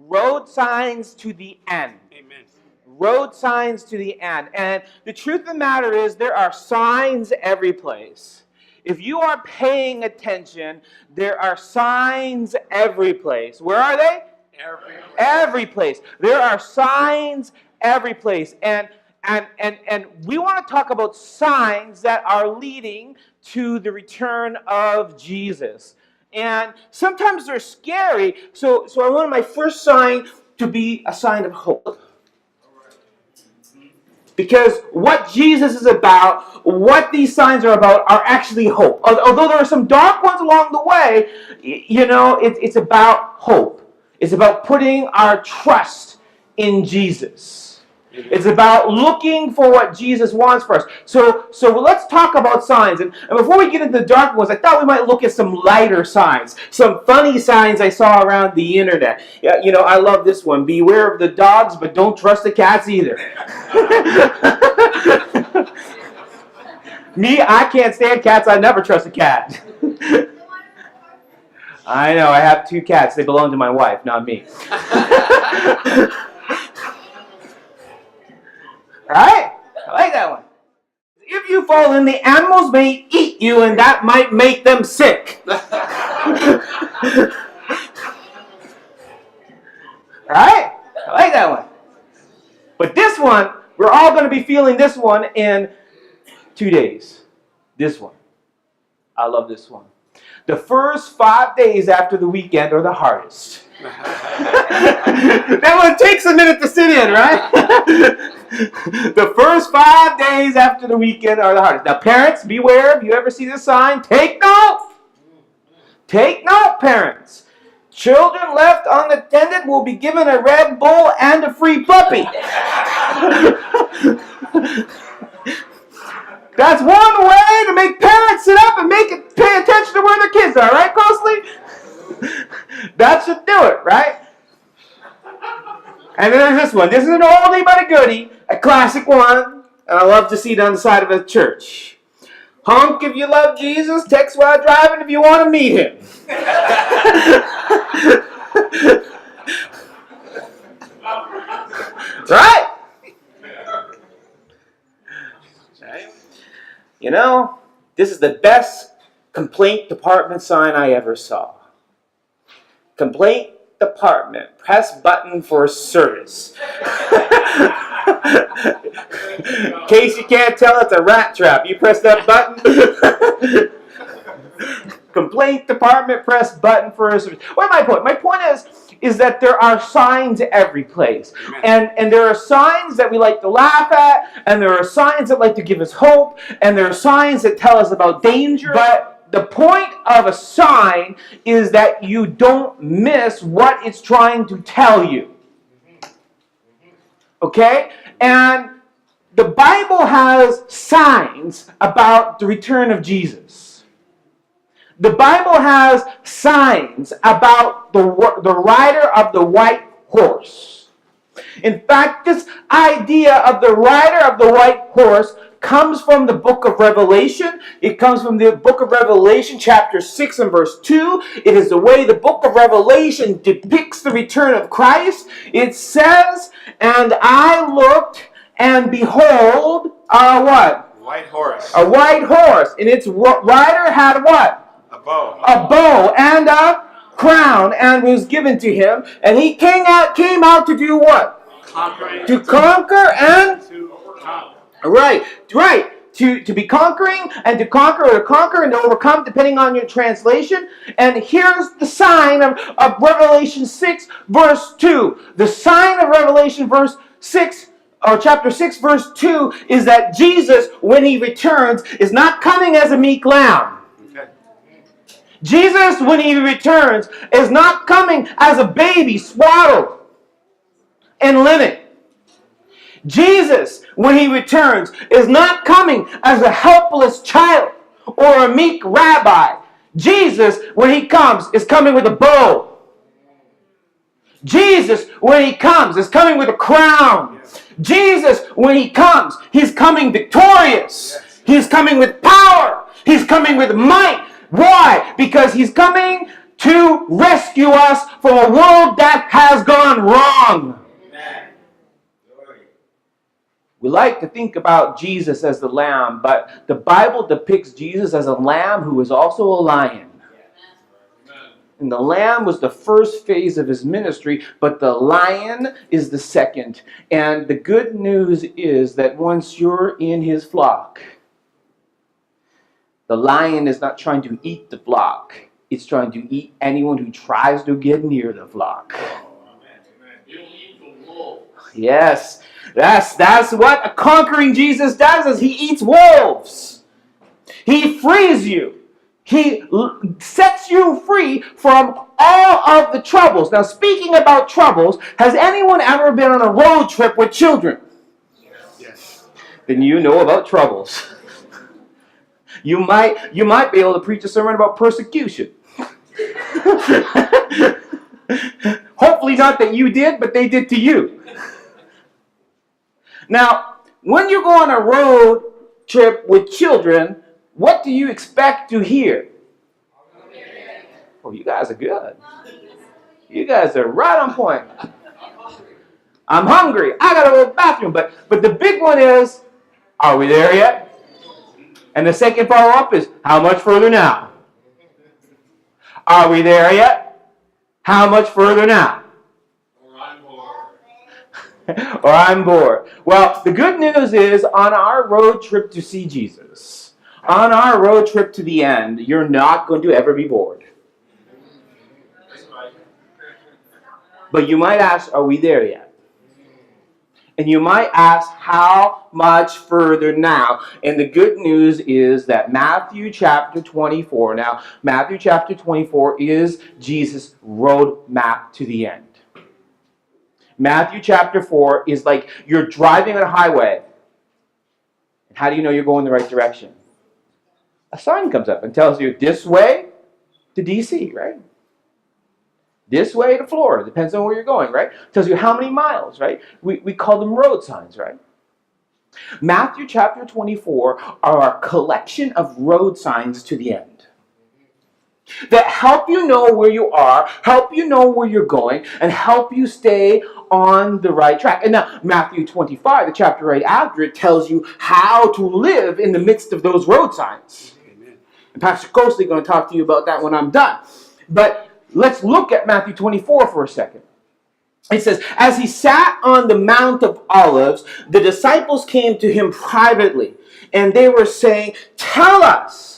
Road signs to the end. Amen. Road signs to the end. And the truth of the matter is there are signs every place. If you are paying attention, there are signs every place. Where are they? Every place. There are signs every place. And we want to talk about signs that are leading to the return of Jesus. And sometimes they're scary. So I wanted my first sign to be a sign of hope. Because what Jesus is about, what these signs are about, are actually hope. Although there are some dark ones along the way, it's about hope. It's about putting our trust in Jesus. It's about looking for what Jesus wants for us. So let's talk about signs. And before we get into the dark ones, I thought we might look at some lighter signs. Some funny signs I saw around the internet. Yeah, I love this one. Beware of the dogs, but don't trust the cats either. Me, I can't stand cats. I never trust a cat. I know, I have 2 cats. They belong to my wife, not me. Right? I like that one. If you fall in, the animals may eat you, and that might make them sick. Right? I like that one. But this one, we're all going to be feeling this one in 2 days. This one. I love this one. The first 5 days after the weekend are the hardest. That one takes a minute to sit in, right? The first 5 days after the weekend are the hardest. Now, parents, beware. If you ever see this sign, take note. Take note, parents. Children left unattended will be given a Red Bull and a free puppy. That's one way to make parents sit up and pay attention to where their kids are, right, Cosley? That should do it, right? And then there's this one. This is an oldie but a goodie, a classic one, and I love to see it on the side of a church. Honk if you love Jesus, text while driving if you want to meet him. Right? This is the best complaint department sign I ever saw. Complaint department. Press button for service. In case you can't tell, it's a rat trap. You press that button. Complaint department, press button for service. What's my point? My point is that there are signs every place. And there are signs that we like to laugh at, and there are signs that like to give us hope, and there are signs that tell us about danger. But the point of a sign is that you don't miss what it's trying to tell you. Okay? And the Bible has signs about the return of Jesus. The Bible has signs about the rider of the white horse. In fact, this idea of the rider of the white horse comes from the book of Revelation. It comes from the book of Revelation, chapter 6 and verse 2. It is the way the book of Revelation depicts the return of Christ. It says, and I looked, and behold, a what? White horse. A white horse. And its rider had what? A bow. A bow and a crown, and was given to him. And he came out to do what? Conquering. To conquer and... To overcome. Right. To be conquering and to conquer, or to conquer and to overcome, depending on your translation. And here's the sign of Revelation 6, verse 2. The sign of Revelation verse 6, or chapter 6, verse 2, is that Jesus, when he returns, is not coming as a meek lamb. Jesus, when he returns, is not coming as a baby swaddled in linen. Jesus, when he returns, is not coming as a helpless child or a meek rabbi. Jesus, when he comes, is coming with a bow. Jesus, when he comes, is coming with a crown. Jesus, when he comes, he's coming victorious. He's coming with power. He's coming with might. Why? Because he's coming to rescue us from a world that has gone wrong. We like to think about Jesus as the lamb, but the Bible depicts Jesus as a lamb who is also a lion. And the lamb was the first phase of his ministry, but the lion is the second. And the good news is that once you're in his flock, the lion is not trying to eat the flock. It's trying to eat anyone who tries to get near the flock. Yes, that's what a conquering Jesus does, is he eats wolves. He frees you. He sets you free from all of the troubles. Now, speaking about troubles, has anyone ever been on a road trip with children? Yes. Then you know about troubles. You might be able to preach a sermon about persecution. Hopefully not that you did, but they did to you. Now, when you go on a road trip with children, what do you expect to hear? Oh, you guys are good. You guys are right on point. I'm hungry. I gotta go to the bathroom. But the big one is, are we there yet? And the second follow-up is, how much further now? Are we there yet? How much further now? Or I'm bored. Well, the good news is, on our road trip to see Jesus, on our road trip to the end, you're not going to ever be bored. But you might ask, are we there yet? And you might ask, how much further now? And the good news is that Matthew chapter 24, now Matthew chapter 24 is Jesus' roadmap to the end. Matthew chapter 4 is like you're driving on a highway. And how do you know you're going the right direction? A sign comes up and tells you this way to DC, right? This way to Florida. Depends on where you're going, right? Tells you how many miles, right? We call them road signs, right? Matthew chapter 24 are a collection of road signs to the end that help you know where you are, help you know where you're going, and help you stay on the right track. And now, Matthew 25, the chapter right after it, tells you how to live in the midst of those road signs. Amen. And Pastor Coasley is going to talk to you about that when I'm done. But let's look at Matthew 24 for a second. It says, as he sat on the Mount of Olives, the disciples came to him privately, and they were saying, tell us,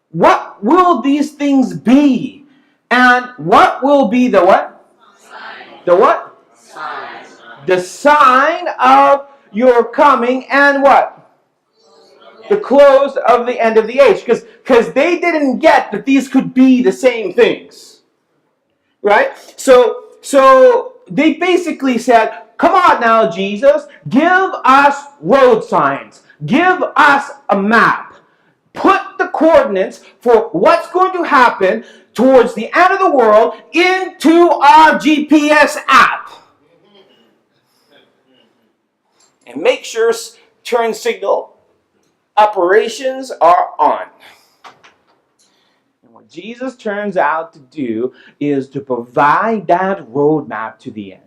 what will these things be? And what will be the what? Sign. The what? Sign. The sign of your coming and what? The close of the end of the age. Because they didn't get that these could be the same things. Right? So they basically said, come on now, Jesus, give us road signs. Give us a map. Put the coordinates for what's going to happen towards the end of the world into our GPS app. And make sure turn signal operations are on. And what Jesus turns out to do is to provide that roadmap to the end.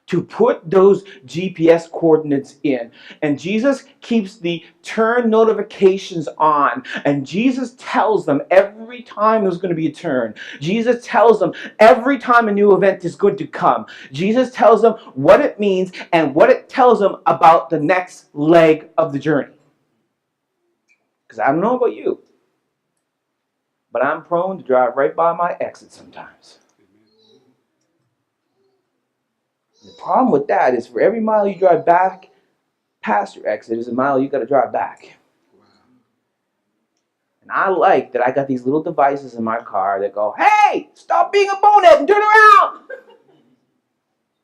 To put those GPS coordinates in. And Jesus keeps the turn notifications on. And Jesus tells them every time there's going to be a turn. Jesus tells them every time a new event is going to come. Jesus tells them what it means and what it tells them about the next leg of the journey. Because I don't know about you, but I'm prone to drive right by my exit sometimes. The problem with that is for every mile you drive back past your exit is a mile you got to drive back. Wow. And I like that I got these little devices in my car that go, hey, stop being a bonehead and turn around.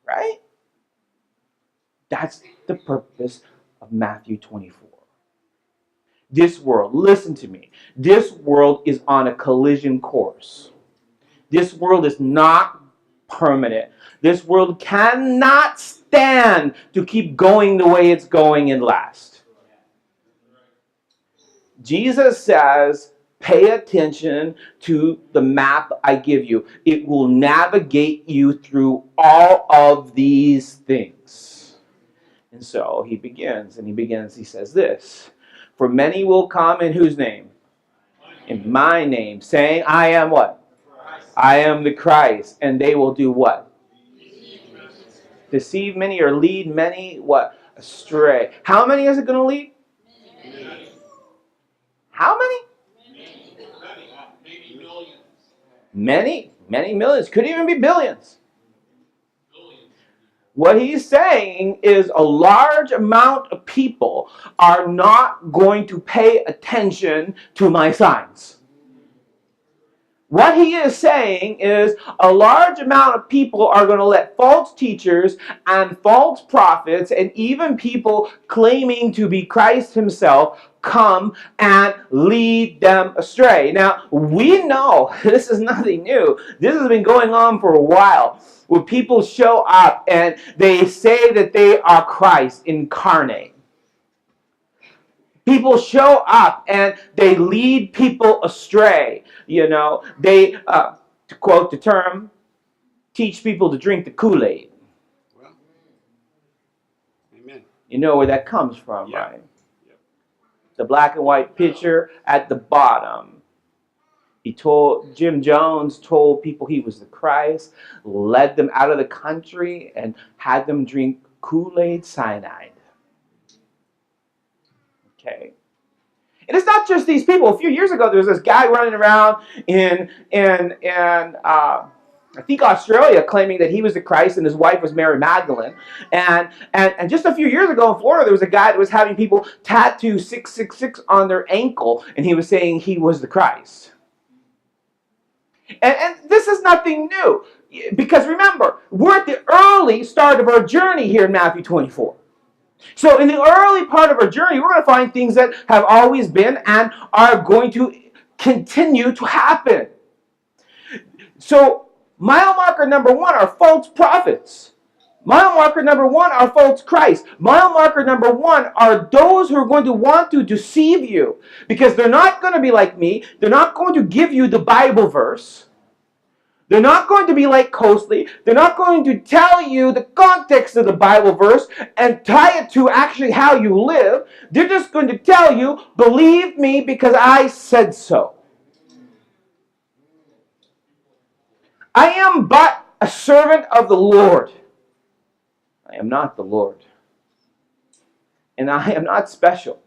Right? That's the purpose of Matthew 24. This world, listen to me, this world is on a collision course. This world is not permanent. This world cannot stand to keep going the way it's going and last. Jesus says, pay attention to the map I give you. It will navigate you through all of these things. And so he begins, he says this. For many will come in whose name? In my name, saying, I am what? I am the Christ. And they will do what? Deceive many or lead many, what? Astray. How many is it going to lead? How many? Many millions. Could even be billions. What he's saying is a large amount of people are not going to pay attention to my signs. What he is saying is a large amount of people are going to let false teachers and false prophets and even people claiming to be Christ himself come and lead them astray. Now, we know this is nothing new. This has been going on for a while, where people show up and they say that they are Christ incarnate. People show up and they lead people astray. They, to quote the term, teach people to drink the Kool-Aid. Well, amen. You know where that comes from, Yeah. right? Yep. The black and white picture at the bottom. Jim Jones told people he was the Christ, led them out of the country, and had them drink Kool-Aid cyanide. Okay. And it's not just these people. A few years ago, there was this guy running around in I think Australia, claiming that he was the Christ and his wife was Mary Magdalene. And just a few years ago in Florida, there was a guy that was having people tattoo 666 on their ankle, and he was saying he was the Christ. And this is nothing new, because remember, we're at the early start of our journey here in Matthew 24. So in the early part of our journey, we're going to find things that have always been and are going to continue to happen. So mile marker number 1 are false prophets. Mile marker number 1 are false Christ. Mile marker number 1 are those who are going to want to deceive you, because they're not going to be like me. They're not going to give you the Bible verse. They're not going to be like Coasley. They're not going to tell you the context of the Bible verse and tie it to actually how you live. They're just going to tell you, believe me because I said so. I am but a servant of the Lord. I am not the Lord. And I am not special.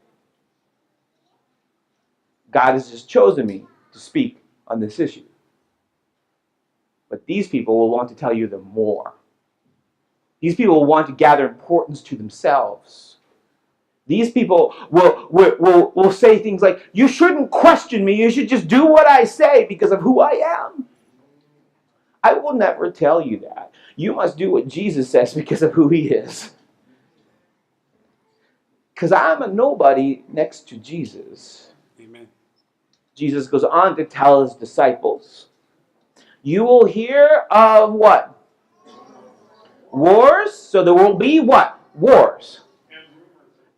God has just chosen me to speak on this issue. But these people will want to tell you the more. These people will want to gather importance to themselves. These people will say things like, you shouldn't question me, you should just do what I say because of who I am. I will never tell you that. You must do what Jesus says because of who he is. Because I'm a nobody next to Jesus. Amen. Jesus goes on to tell his disciples, you will hear of what? Wars. So there will be what? Wars.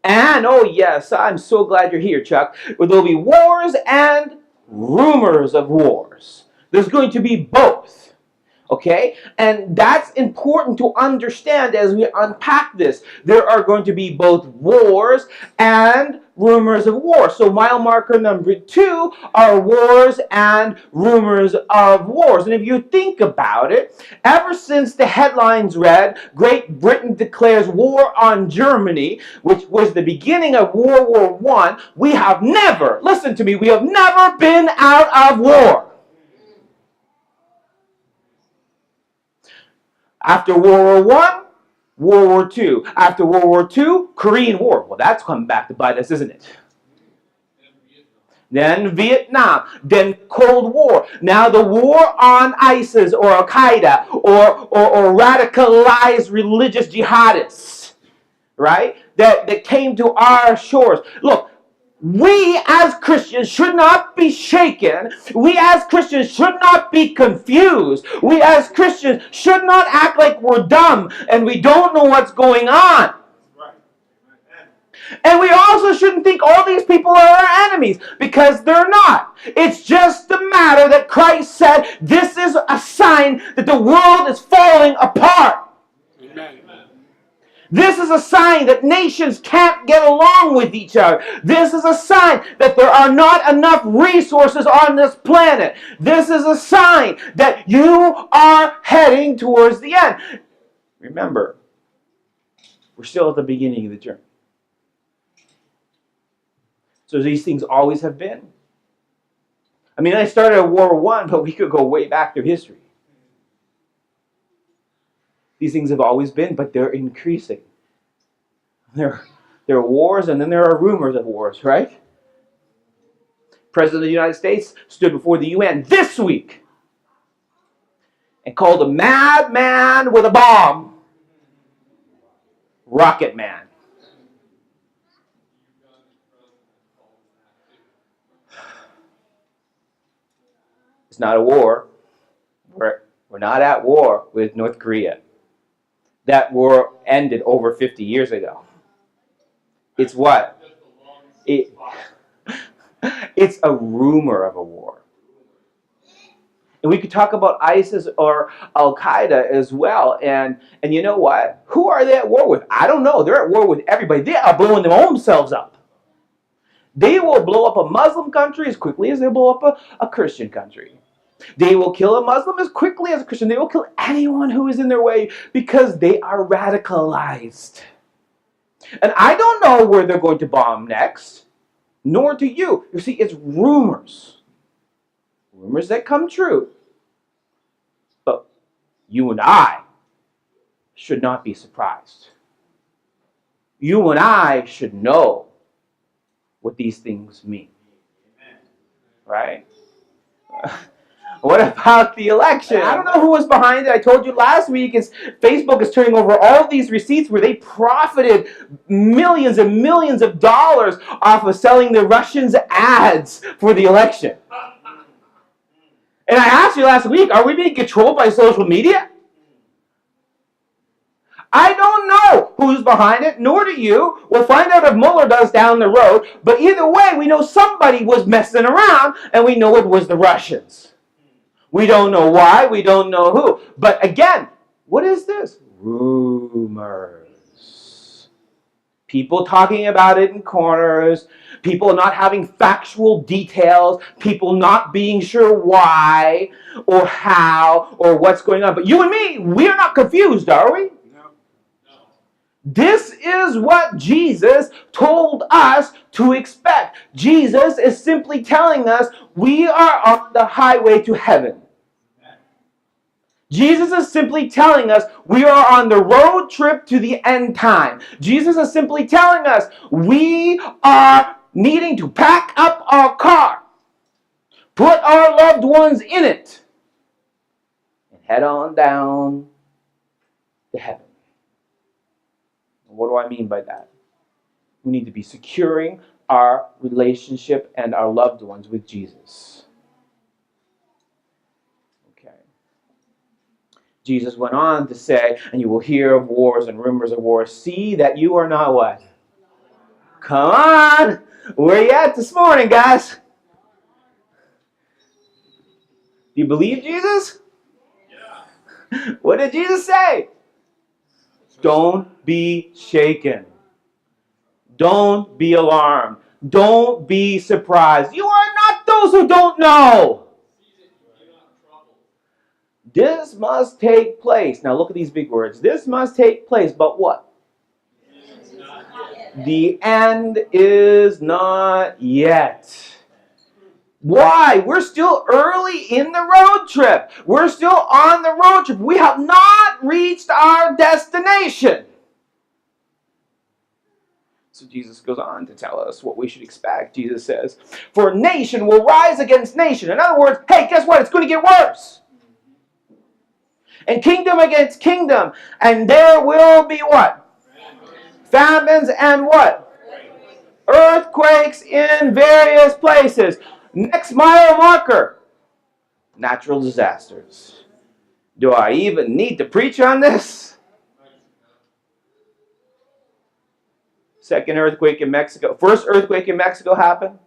And, oh yes, I'm so glad you're here, Chuck. There will be wars and rumors of wars. There's going to be both. Okay? And that's important to understand as we unpack this. There are going to be both wars and rumors of war. So mile marker number 2 are wars and rumors of wars. And if you think about it, ever since the headlines read, Great Britain declares war on Germany, which was the beginning of World War I, we have never, listen to me, we have never been out of war. After World War I, World War II. After World War II, Korean War. Well, that's coming back to bite us, isn't it? Then Vietnam. Then Cold War. Now the war on ISIS or Al-Qaeda or radicalized religious jihadists, right? That came to our shores. Look, we as Christians should not be shaken. We as Christians should not be confused. We as Christians should not act like we're dumb and we don't know what's going on. And we also shouldn't think all these people are our enemies, because they're not. It's just a matter that Christ said this is a sign that the world is falling apart. Amen. This is a sign that nations can't get along with each other. This is a sign that there are not enough resources on this planet. This is a sign that you are heading towards the end. Remember, we're still at the beginning of the journey. So these things always have been. I mean, I started at World War I, but we could go way back through history. These things have always been, but they're increasing. There are wars, and then there are rumors of wars, right? President of the United States stood before the UN this week and called a madman with a bomb Rocket Man. It's not a war. We're not at war with North Korea. That war ended over 50 years ago. It's what? It's a rumor of a war. And we could talk about ISIS or Al-Qaeda as well. And you know what? Who are they at war with? I don't know. They're at war with everybody. They are blowing their own selves up. They will blow up a Muslim country as quickly as they blow up a Christian country. They will kill a Muslim as quickly as a Christian. They will kill anyone who is in their way because they are radicalized. And I don't know where they're going to bomb next, nor do you. You see, it's rumors. Rumors that come true. But you and I should not be surprised. You and I should know what these things mean. Right? What about the election? I don't know who was behind it. I told you last week is Facebook is turning over all these receipts where they profited millions and millions of dollars off of selling the Russians ads for the election. And I asked you last week, are we being controlled by social media? I don't know who's behind it, nor do you. We'll find out if Mueller does down the road. But either way, we know somebody was messing around, and we know it was the Russians. We don't know why. We don't know who. But again, what is this? Rumors. People talking about it in corners. People not having factual details. People not being sure why or how or what's going on. But you and me, we're not confused, are we? No. This is what Jesus told us to expect. Jesus is simply telling us we are on the highway to heaven. Jesus is simply telling us we are on the road trip to the end time. Jesus is simply telling us we are needing to pack up our car, put our loved ones in it, and head on down to heaven. What do I mean by that? We need to be securing our relationship and our loved ones with Jesus. Jesus went on to say, and you will hear of wars and rumors of wars. See that you are not what? Come on! Where you at this morning, guys? Do you believe Jesus? Yeah. What did Jesus say? Don't be shaken. Don't be alarmed. Don't be surprised. You are not those who don't know. This must take place. Now look at these big words. This must take place, but what? The end is not yet. Why? We're still early in the road trip. We're still on the road trip. We have not reached our destination. So Jesus goes on to tell us what we should expect. Jesus says, for nation will rise against nation. In other words, hey, guess what? It's going to get worse. And kingdom against kingdom. And there will be what? Famines and what? Earthquakes in various places. Next mile marker. Natural disasters. Do I even need to preach on this? Second earthquake in Mexico. First earthquake in Mexico happened.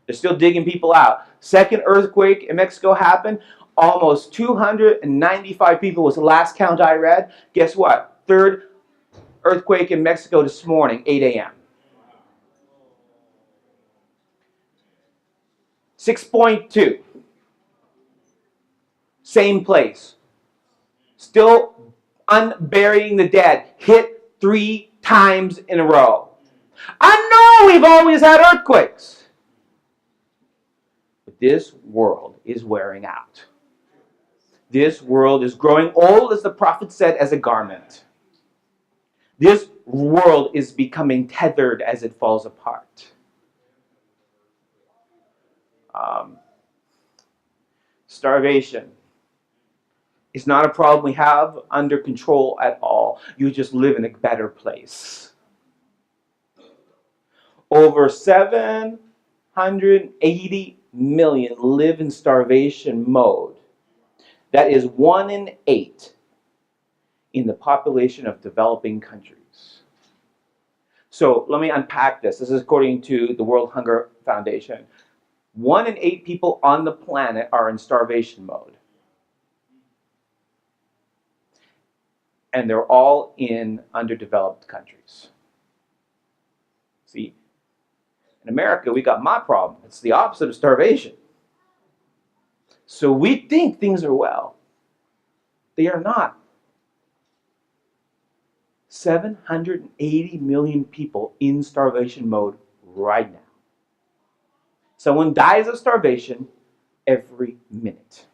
They're still digging people out. Second earthquake in Mexico happened. Almost 295 people was the last count I read. Guess what? Third earthquake in Mexico this morning, 8 a.m. 6.2. Same place. Still unburying the dead. Hit 3 times in a row. I know we've always had earthquakes. But this world is wearing out. This world is growing old, as the prophet said, as a garment. This world is becoming tethered as it falls apart. Starvation is not a problem we have under control at all. You just live in a better place. Over 780 million live in starvation mode. That is 1 in 8 in the population of developing countries. So let me unpack this. This is according to the World Hunger Foundation. 1 in 8 people on the planet are in starvation mode. And they're all in underdeveloped countries. See, in America, we got my problem. It's the opposite of starvation. So we think things are well. They are not. 780 million people in starvation mode right now. Someone dies of starvation every minute.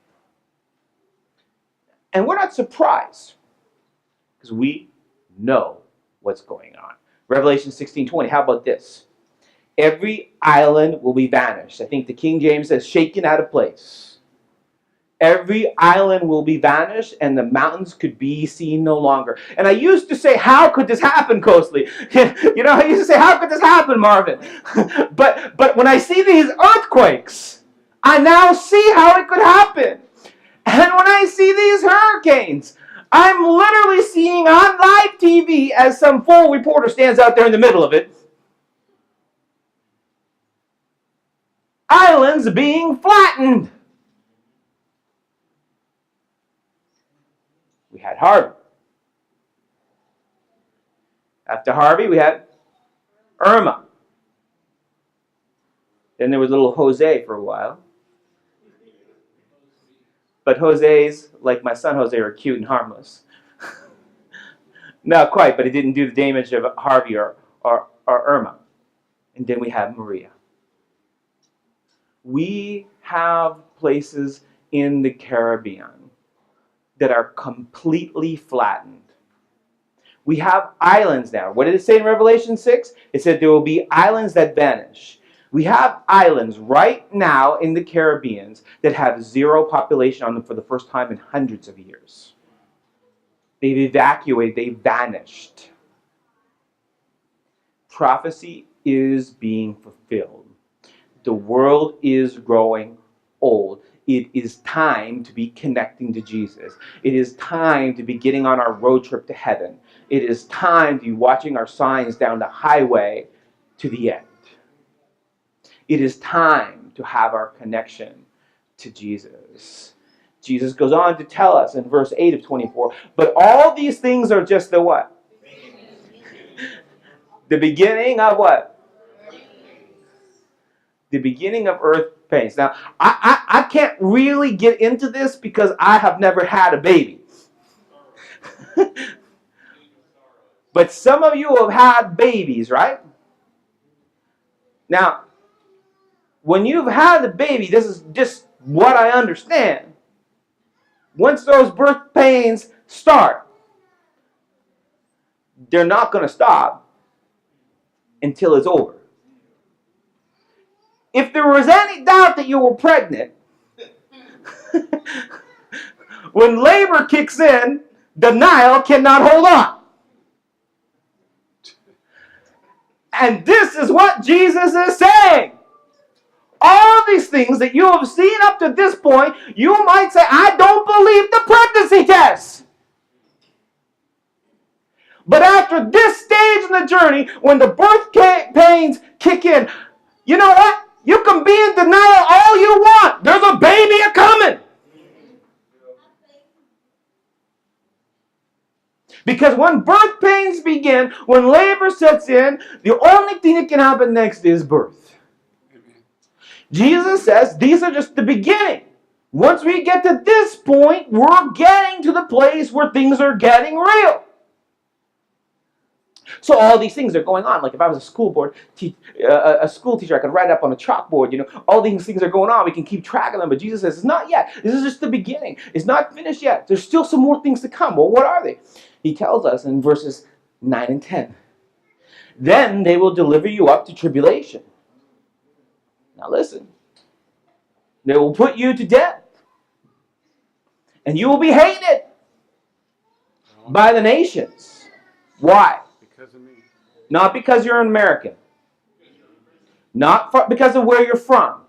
And we're not surprised, because we know what's going on. Revelation 16:20, how about this? Every island will be vanished. I think the King James says shaken out of place. Every island will be vanished, and the mountains could be seen no longer. And I used to say, how could this happen, Coasley? I used to say, how could this happen, Marvin? but when I see these earthquakes, I now see how it could happen. And when I see these hurricanes, I'm literally seeing on live TV as some fool reporter stands out there in the middle of it, islands being flattened. We had Harvey. After Harvey, we had Irma. Then there was little Jose for a while. But Jose's, like my son Jose, are cute and harmless. Not quite, but it didn't do the damage of Harvey or Irma. And then we have Maria. We have places in the Caribbean that are completely flattened. We have islands now. What did it say in Revelation 6? It said there will be islands that vanish. We have islands right now in the Caribbean that have 0 population on them for the first time in hundreds of years. They've evacuated, they've vanished. Prophecy is being fulfilled. The world is growing old. It is time to be connecting to Jesus. It is time to be getting on our road trip to heaven. It is time to be watching our signs down the highway to the end. It is time to have our connection to Jesus. Jesus goes on to tell us in verse 8 of 24, but all these things are just the what? The beginning of what? The beginning of earth pains. Now, I can't really get into this because I have never had a baby. But some of you have had babies, right? Now, when you've had a baby, this is just what I understand. Once those birth pains start, they're not going to stop until it's over. If there was any doubt that you were pregnant, when labor kicks in, denial cannot hold on. And this is what Jesus is saying. All these things that you have seen up to this point, you might say, I don't believe the pregnancy test. But after this stage in the journey, when the birth pains kick in, you know what? You can be in denial all you want. There's a baby a-coming. Because when birth pains begin, when labor sets in, the only thing that can happen next is birth. Jesus says these are just the beginning. Once we get to this point, we're getting to the place where things are getting real. So all these things are going on. Like if I was a school teacher, I could write up on a chalkboard, all these things are going on. We can keep track of them. But Jesus says, it's not yet. This is just the beginning. It's not finished yet. There's still some more things to come. Well, what are they? He tells us in verses 9 and 10. Then they will deliver you up to tribulation. Now listen. They will put you to death. And you will be hated by the nations. Why? Because of me. Not because you're an American. Not because of where you're from.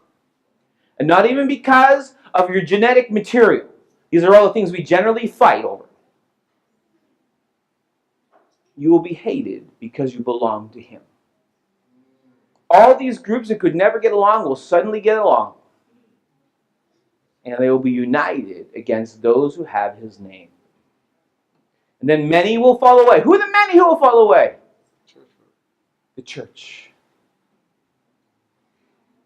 And not even because of your genetic material. These are all the things we generally fight over. You will be hated because you belong to Him. All these groups that could never get along will suddenly get along. And they will be united against those who have His name. And then many will fall away. Who are the many who will fall away? The church.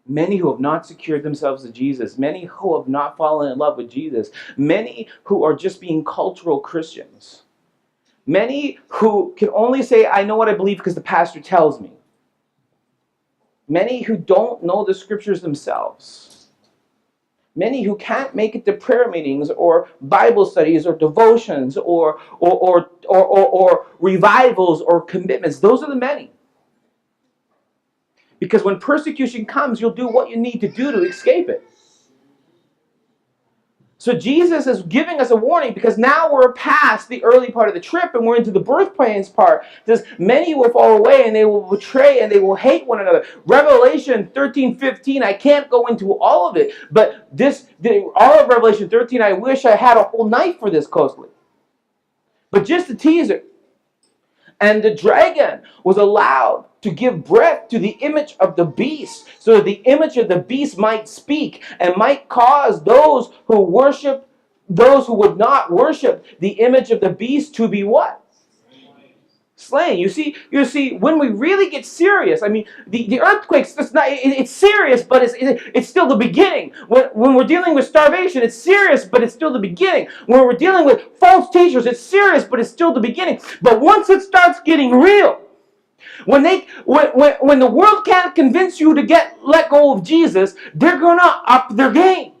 Many who have not secured themselves to Jesus. Many who have not fallen in love with Jesus. Many who are just being cultural Christians. Many who can only say, I know what I believe because the pastor tells me. Many who don't know the scriptures themselves. Many who can't make it to prayer meetings or Bible studies or devotions or revivals or commitments. Those are the many. Because when persecution comes, you'll do what you need to do to escape it. So Jesus is giving us a warning because now we're past the early part of the trip and we're into the birth pains part. It says, many will fall away and they will betray and they will hate one another. Revelation 13:15, I can't go into all of it, but all of Revelation 13, I wish I had a whole night for this closely. But just a teaser. And the dragon was allowed to give breath to the image of the beast, so that the image of the beast might speak and might cause those who would not worship the image of the beast to be what? Slain. You see, when we really get serious, I mean, the earthquakes, it's serious, but it's still the beginning. When we're dealing with starvation, it's serious, but it's still the beginning. When we're dealing with false teachers, it's serious, but it's still the beginning. But once it starts getting real, when the world can't convince you to let go of Jesus, they're gonna up their game.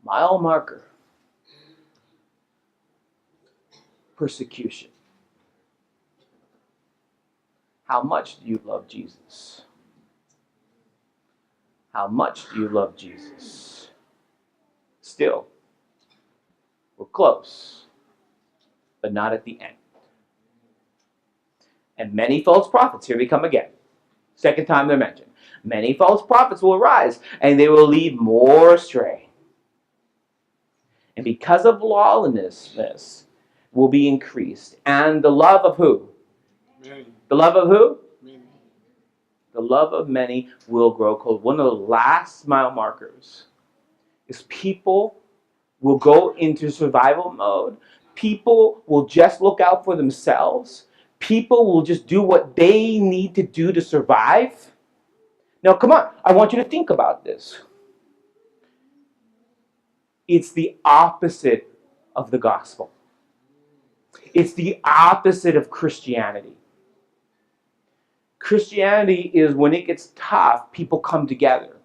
Mile marker. Persecution. How much do you love Jesus? How much do you love Jesus? Still, we're close, but not at the end. And many false prophets, here they come again. Second time they're mentioned. Many false prophets will arise, and they will lead more astray. And because of lawlessness, will be increased. And the love of who? Many. The love of who? Many. The love of many will grow cold. One of the last mile markers is people will go into survival mode. People will just look out for themselves. People will just do what they need to do to survive. Now, come on. I want you to think about this. It's the opposite of the gospel. It's the opposite of Christianity. Christianity is when it gets tough, people come together.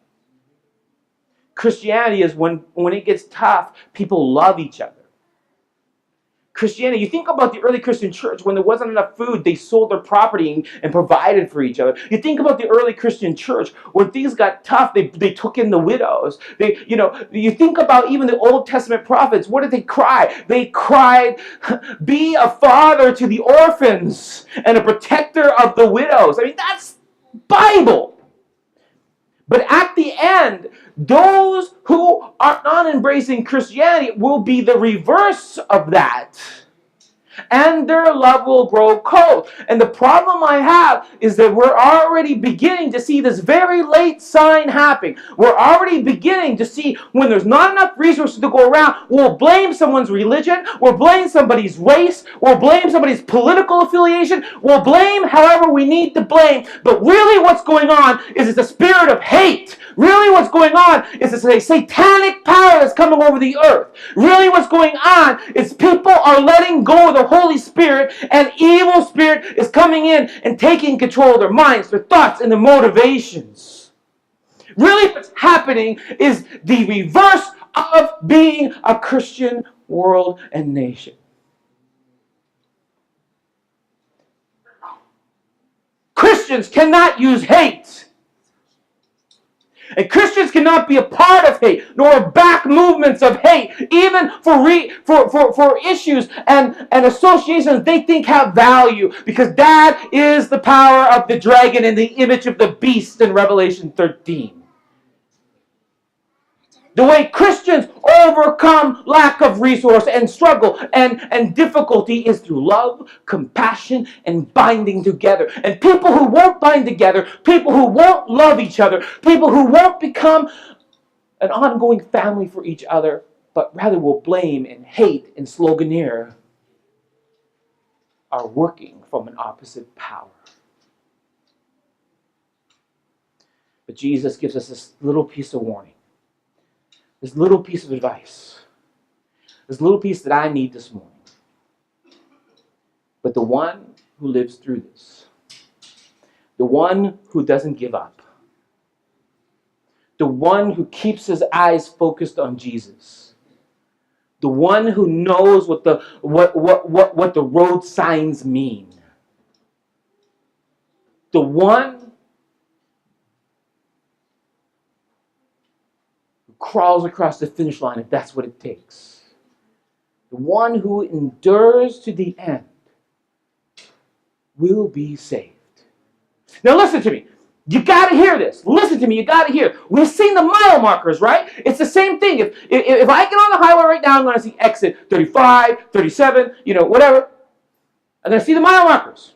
Christianity is when it gets tough, people love each other. Christianity, you think about the early Christian church, when there wasn't enough food, they sold their property and provided for each other. You think about the early Christian church, when things got tough, they took in the widows. You think about even the Old Testament prophets, what did they cry? They cried, be a father to the orphans and a protector of the widows. I mean, that's Bible. But at the end, those who are not embracing Christianity will be the reverse of that. And their love will grow cold. And the problem I have is that we're already beginning to see this very late sign happening. We're already beginning to see when there's not enough resources to go around, we'll blame someone's religion, we'll blame somebody's race, we'll blame somebody's political affiliation, we'll blame however we need to blame. But really what's going on is it's a spirit of hate. Really what's going on is it's a satanic power that's coming over the earth. Really what's going on is people are letting go of the Holy Spirit, and evil spirit is coming in and taking control of their minds, their thoughts, and their motivations. Really what's happening is the reverse of being a Christian world and nation. Christians cannot use hate. And Christians cannot be a part of hate, nor back movements of hate, even for issues and associations they think have value, because that is the power of the dragon and the image of the beast in Revelation 13. The way Christians overcome lack of resource and struggle and difficulty is through love, compassion, and binding together. And people who won't bind together, people who won't love each other, people who won't become an ongoing family for each other, but rather will blame and hate and sloganeer, are working from an opposite power. But Jesus gives us this little piece of warning. This little piece of advice. This little piece that I need this morning. But the one who lives through this, the one who doesn't give up, the one who keeps his eyes focused on Jesus, the one who knows what the road signs mean, the one crawls across the finish line if that's what it takes. The one who endures to the end will be saved. Now listen to me. You got to hear this. Listen to me. You got to hear. We've seen the mile markers, right? It's the same thing. If I get on the highway right now, I'm going to see exit 35, 37, whatever. I'm going to see the mile markers.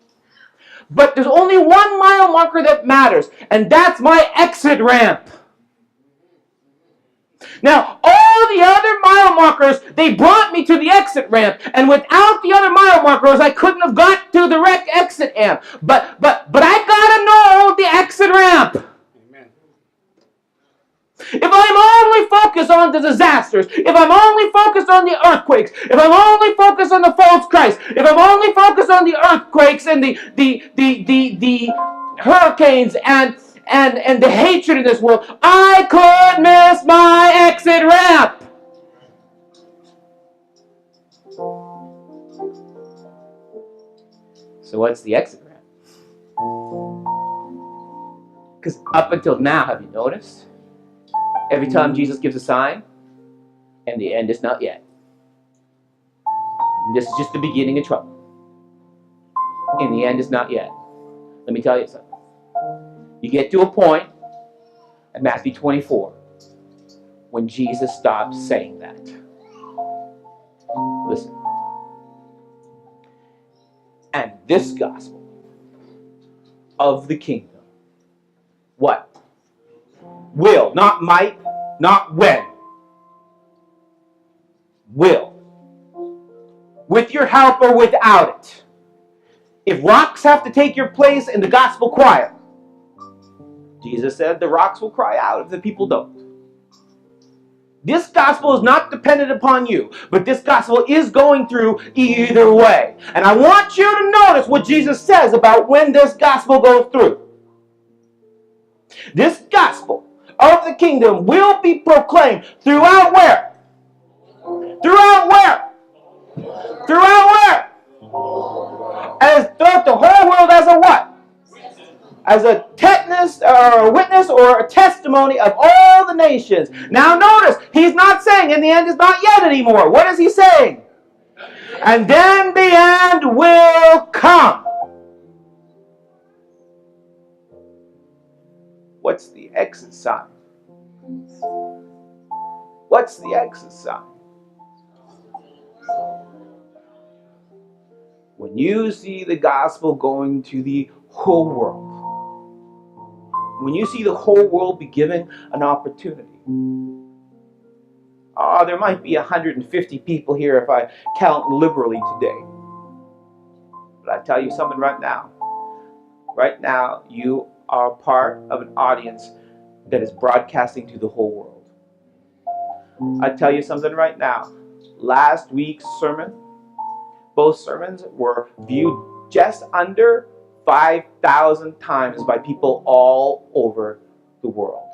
But there's only one mile marker that matters, and that's my exit ramp. Now, all the other mile markers, they brought me to the exit ramp. And without the other mile markers, I couldn't have got to the exit ramp. But I gotta know the exit ramp. Amen. If I'm only focused on the disasters, if I'm only focused on the earthquakes, if I'm only focused on the false Christ, if I'm only focused on the earthquakes and the hurricanes and the hatred in this world, I could miss my exit ramp. So what's the exit ramp? Because up until now, have you noticed? Every time Jesus gives a sign, and the end is not yet. And this is just the beginning of trouble. And the end is not yet. Let me tell you something. You get to a point in Matthew 24 when Jesus stops saying that. Listen. And this gospel of the kingdom, what? Will, not might, not when. Will. With your help or without it. If rocks have to take your place in the gospel choir, Jesus said the rocks will cry out if the people don't. This gospel is not dependent upon you, but this gospel is going through either way. And I want you to notice what Jesus says about when this gospel goes through. This gospel of the kingdom will be proclaimed throughout where? Throughout where? Throughout where? As throughout the whole world as a what? As a tetanus or a witness or a testimony of all the nations. Now notice, he's not saying in the end is not yet anymore. What is he saying? And then the end will come. What's the exit sign? What's the exit sign? When you see the gospel going to the whole world, when you see the whole world be given an opportunity. There might be 150 people here if I count liberally today. But I tell you something right now. Right now, you are part of an audience that is broadcasting to the whole world. I tell you something right now. Last week's sermon, both sermons were viewed just under 5,000 times by people all over the world.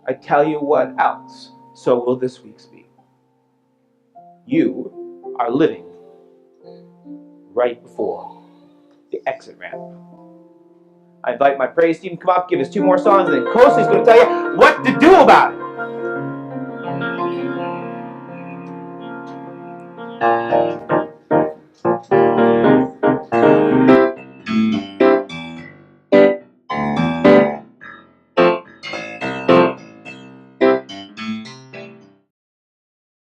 I tell you what else, so will this week's be. You are living right before the exit ramp. I invite my praise team to come up, give us 2 more songs, and then Kosey's going to tell you what to do about it.